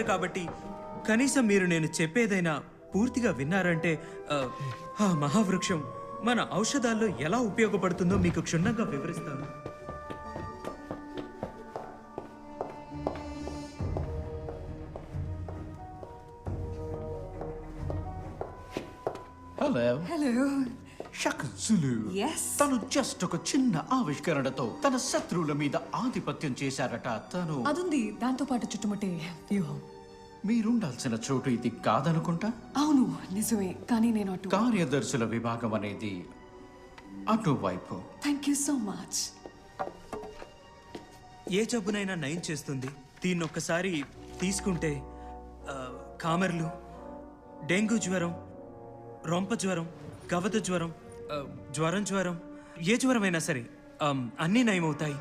కాబట్టి కనీసం మీరు నేను చెప్పేదైనా పూర్తిగా విన్నారంటే ఆ మహావృక్షం మన ఔషధాల్లో ఎలా ఉపయోగపడుతుందో మీకు క్షుణ్ణంగా వివరిస్తాను. Hello hello. షకజులు Yes. తను జస్ట్ ఒక చిన్న ఆవిష్కరణతో తన శత్రువుల మీద ఆధిపత్యం చేశారట. తను అదుంది దాంతో పాటు చుట్టుముట్టే వ్యూహం. మీరుండాల్సిన చోటు ఇది కాదనుకుంటా. అవును నిజమే, కానీ నేను అటు. కార్యదర్శుల విభాగం అనేది అటువైపు. Thank you so much. ఏ జబ్బునైనా నయం చేస్తుంది. దీన్ని ఒక్కసారి తీసుకుంటే కామెర్లు, డెంగ్యూ జ్వరం, రొంప జ్వరం, గవద జ్వరం, జ్వరం ఏ జ్వరమైనా సరే అన్నీ నయమవుతాయి.